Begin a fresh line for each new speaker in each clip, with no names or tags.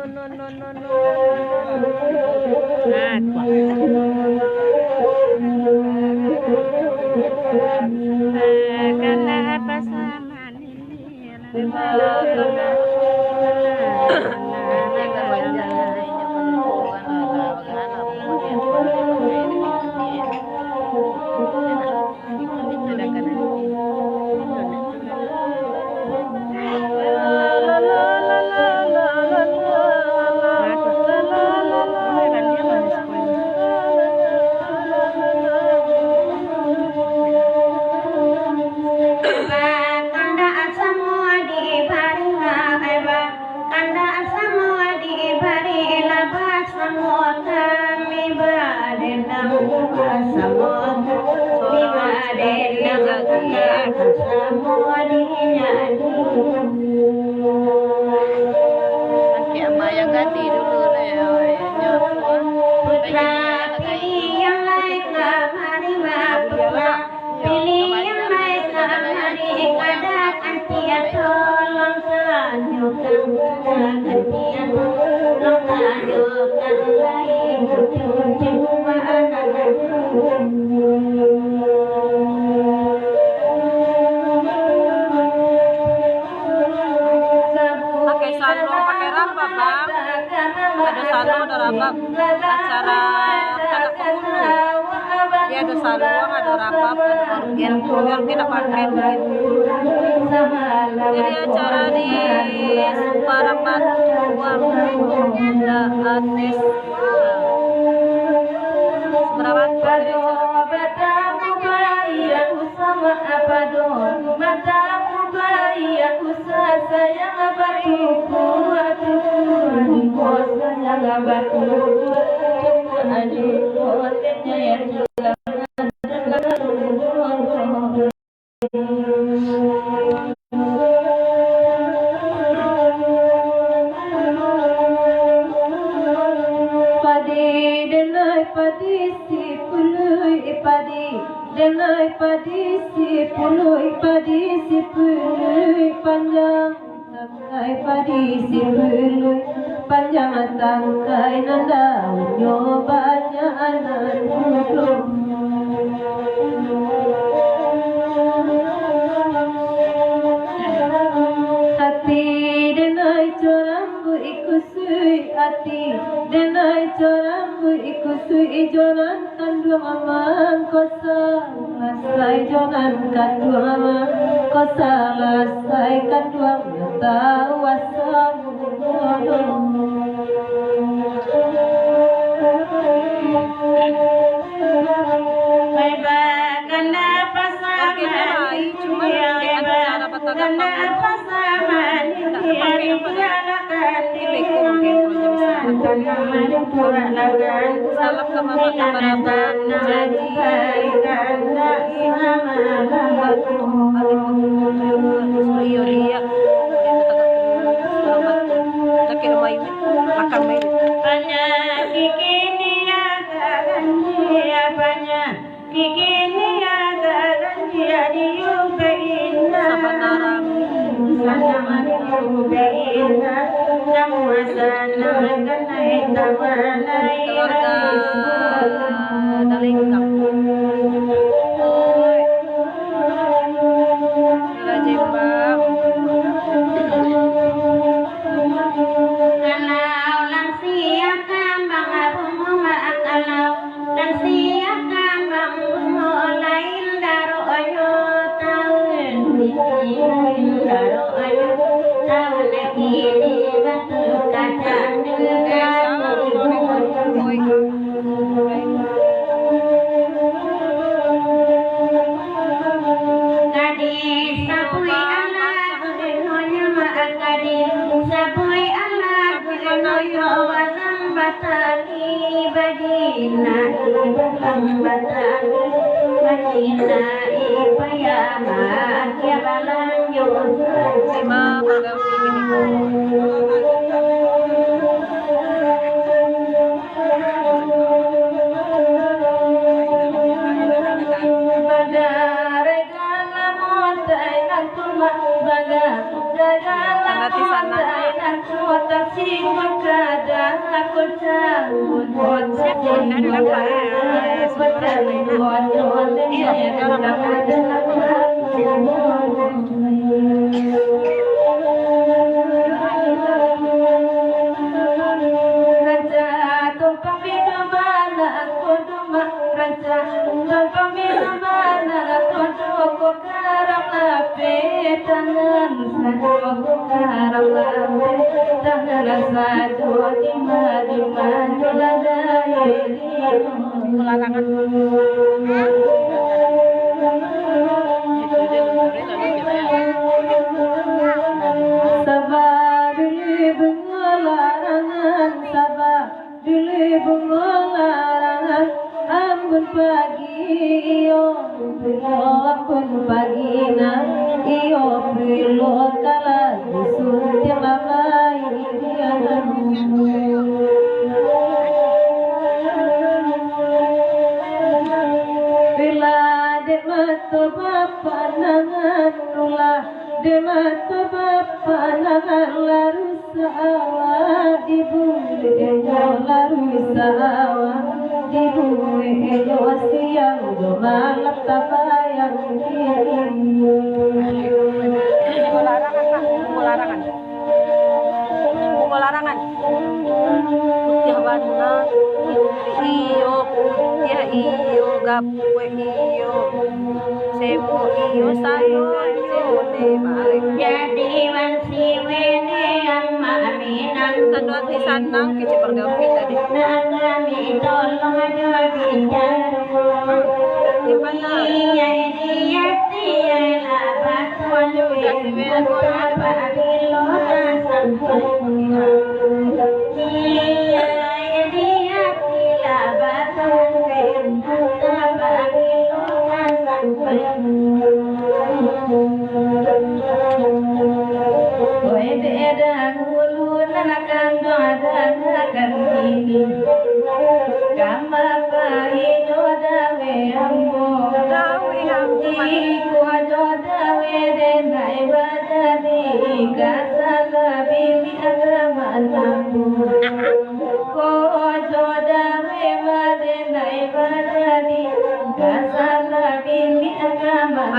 Sana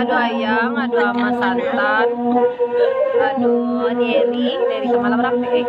Aduh ayang, aduh ama santan, aduh dari semalam rapi.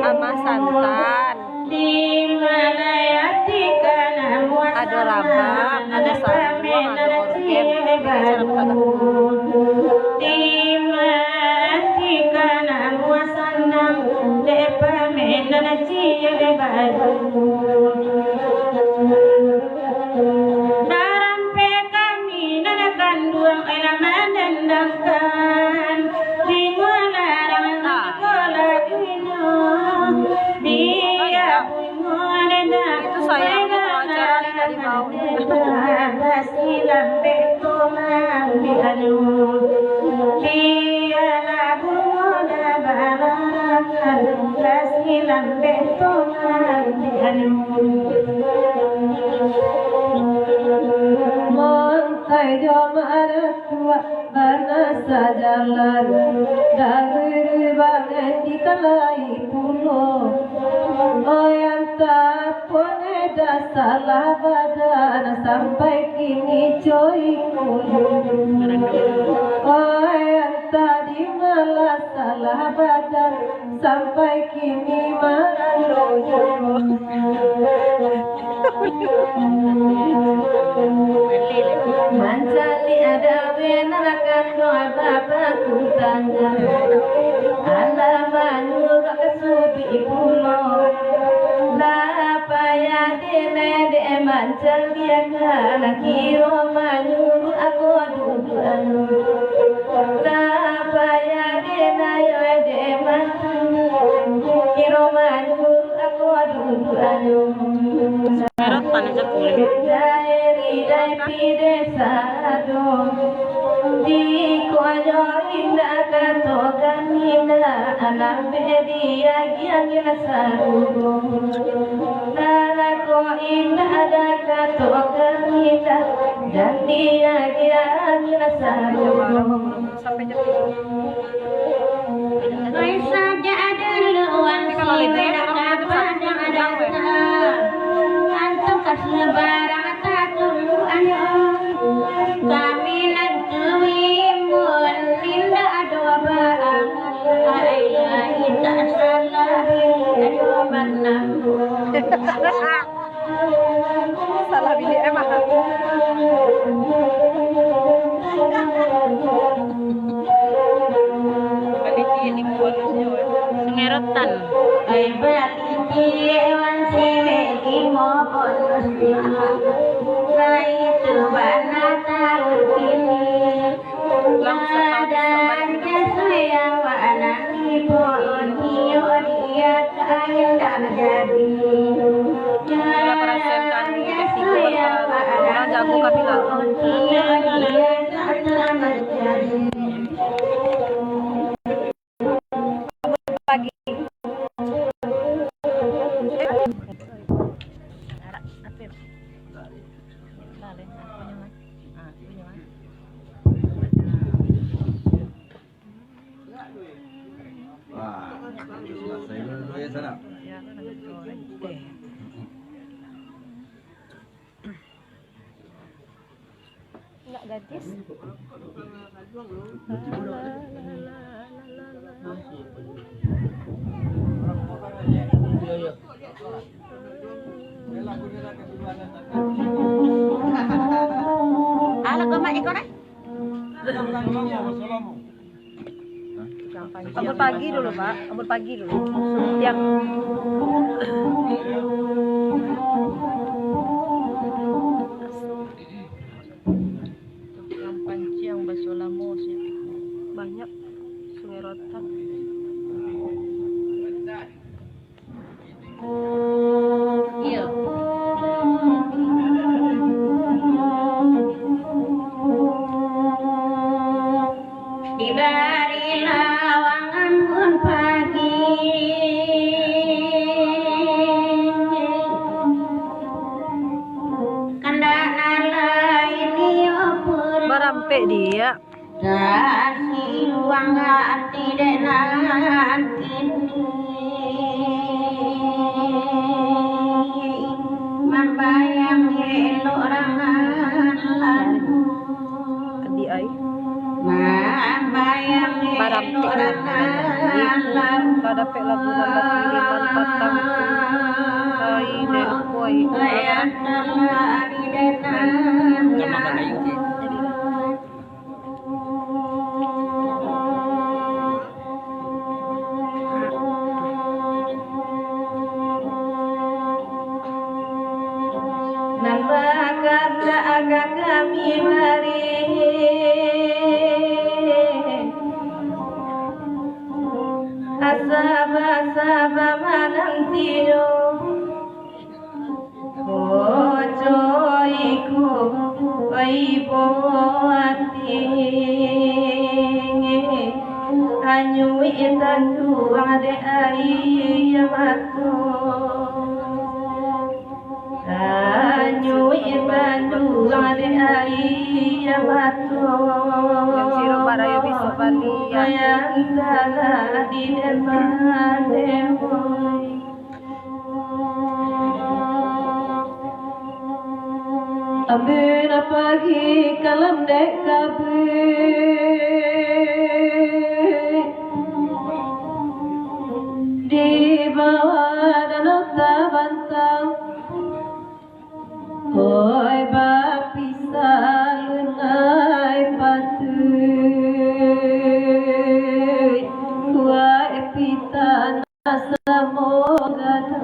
Ama santan, ada rabang, ada sarung, ada organ, Poneda salah badan sampai kini joiku. Oh yang tadi malah salah badan sampai kini malu. Mancali ada benar doa bapakku tanya. Ala manur subi pulo. Lapaya dene de mancal dia kana kiro manur aku duduan. Lapaya dene yo de mancal kiro manur aku duduan.
Meron tanah sa kulit.
Dari pide sado di koyo inda kato kanina alam bedia giangina sarugo nara ko inda ada kato kanina dan dia giangina sarugo
Kau saja ada luang siwera kapan ada antum kaslebaran tatu ayo kami nantuimun ninda adwa baan ilahi tak salah adwa manam
Salah bili emang. Balik ini buat sengerotan.
ay baliki ewan siwe imo bonus diha itu bana tahu kini dan saya wana ibu niyo dia kain dan jadi
Orang jago kami lah. Pagi.
Wah, selesai dulu ya sana.
Enggak gadis.
Ala kau mak ikut
Ambur pagi dulu, Pak. Ambur pagi dulu. Yang panci yang baso lamos ya. Banyak sungai rotan.
Iya. Dibari lawangan pun pagi kandana lain opur
Barampe dia.
kasih uang hati denan kini membayang elok rangan
Di ai.
membayang
Barampe
rangan
pada pe lagu nanda kiriman patang kai del koi.
Nambah kata agak kami mari asaba manantiro ojoiku aibo ati anyu itandu ade ai yamato anyu itandu ade ai yamato
Yang siro barayo biso balia.
yang salah di depan dewa Amin pagi kalam dek kabut di bawah danau tabantang. Oi bapi salunai patui Kua epita nasa mogana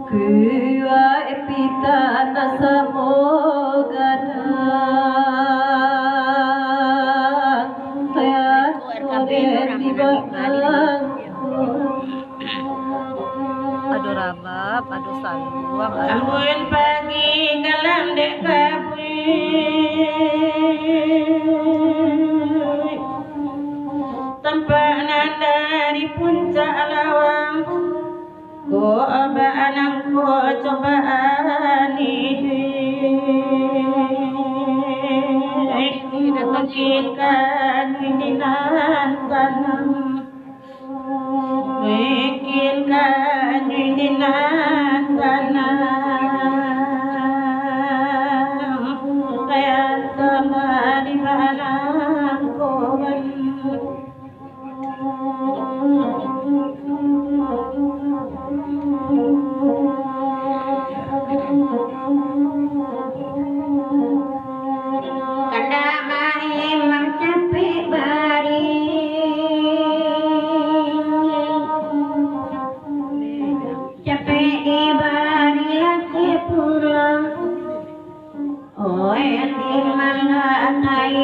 Kua epita nasa mogana Kaya sore di bawah
Aduh rabab, aduh saluang,
Ambon pagi kalam dek kabut Tampanan dari puncak lawang Ko abanang ko cobaan ini Mungkinkan windinan tanam Mungkinkan windinan tanam Kaya sama di mana koban Kanda mai mencapai capek di bari laki pulang Oe di mana tai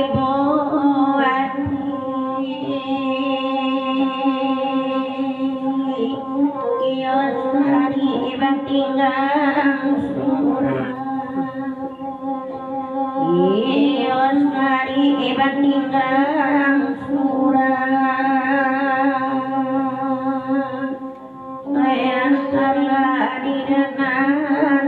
Kios hari batinggang surah Kios hari batinggang surah Kaya salah di danan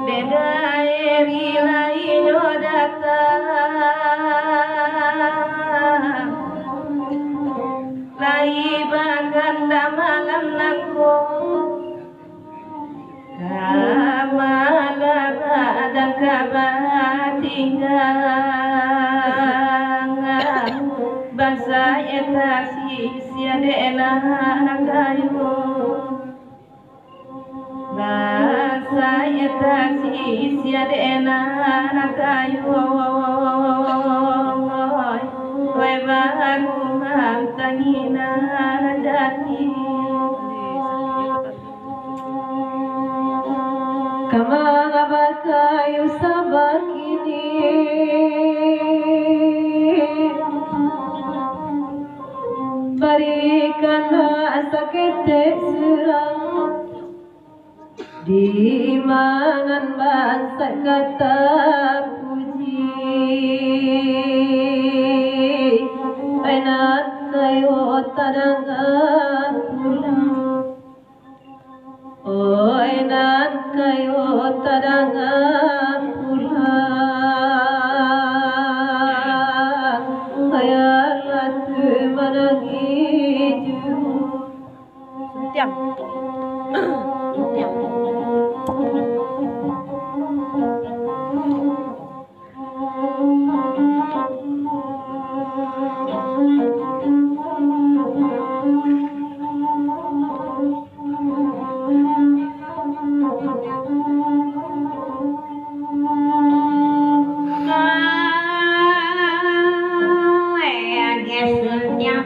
Beda eri lainyo datang Laibakan damalan nako Kamalara dan kabatingan Bangsa etasi siade enak kayu Bangsa etasi siade enak kayu Wai baru mantangina jati Kamanga bakayu sabakini Barikan sakit serang di mangan bangsa kata puji Enak kayo tadangan pulang Oh enak kayo tadangan pulang Kaya ratu menangiju
tiang.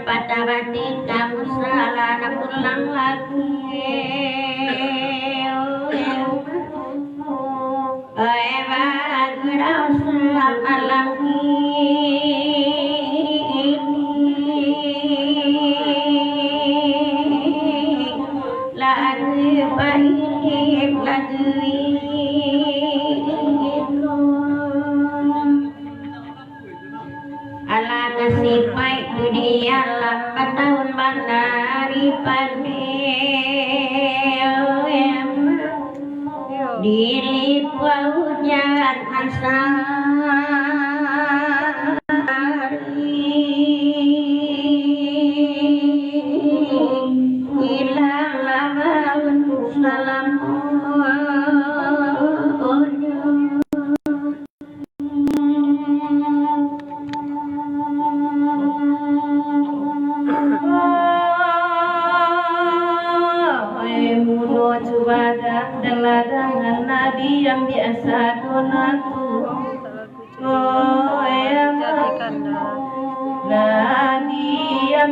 Patawati kamu salah pulang lagi Bagurau selama lagi Lagu baik lagu Ala kasih baik dunia lambat tahun bandari Dilipu hujan ansari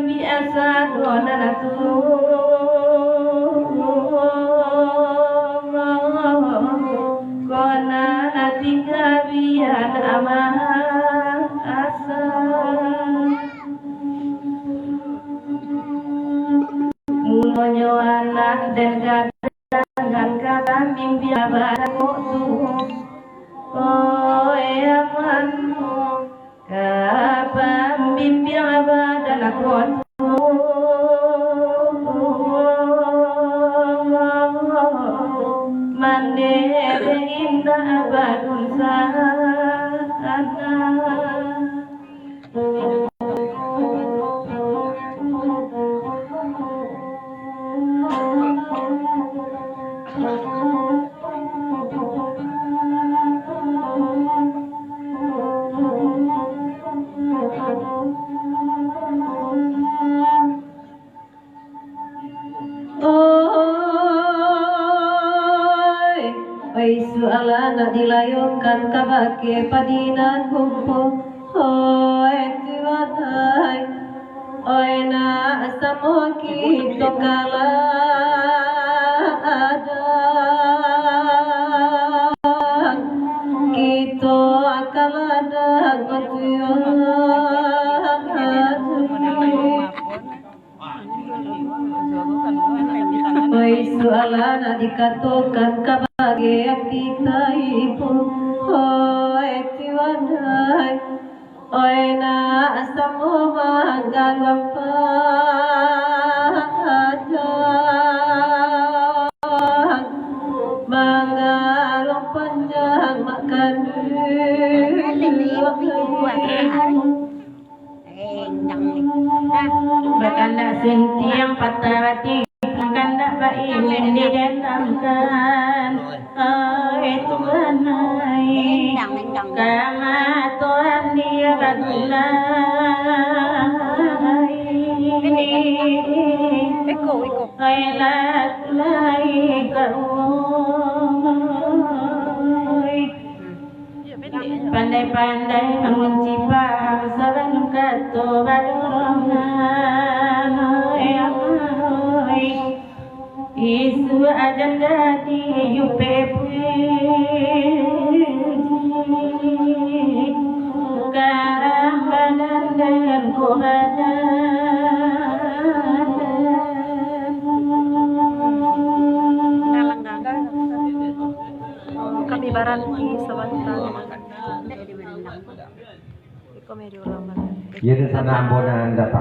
biasa dona tu kona natika bian amah asa munyo anak dan gadangan kata mimpi abadku tu oh aman kapam mimpi abadan aku mande indah abadun sana
Sualana dilayukan kabake padinan kumpo hoy tiwanay oy na asamo kito kala adan kito akaladan matuyon oy sualana dikatukan kabake kita ibu hoy tiwanay oy na asamo magalang panjang magalang panjang makan
bakanda sentiang patarati bakanda baimin di dalamkan Tuhan kama Tuhan dia badulai khairat lai kauoi pandai-pandai mengunci saban kato badorongan Isu ajan dadi yupe karang badan dan kohadan
kami baranti sabantan iko medio laman
Yun sa nambo na datang.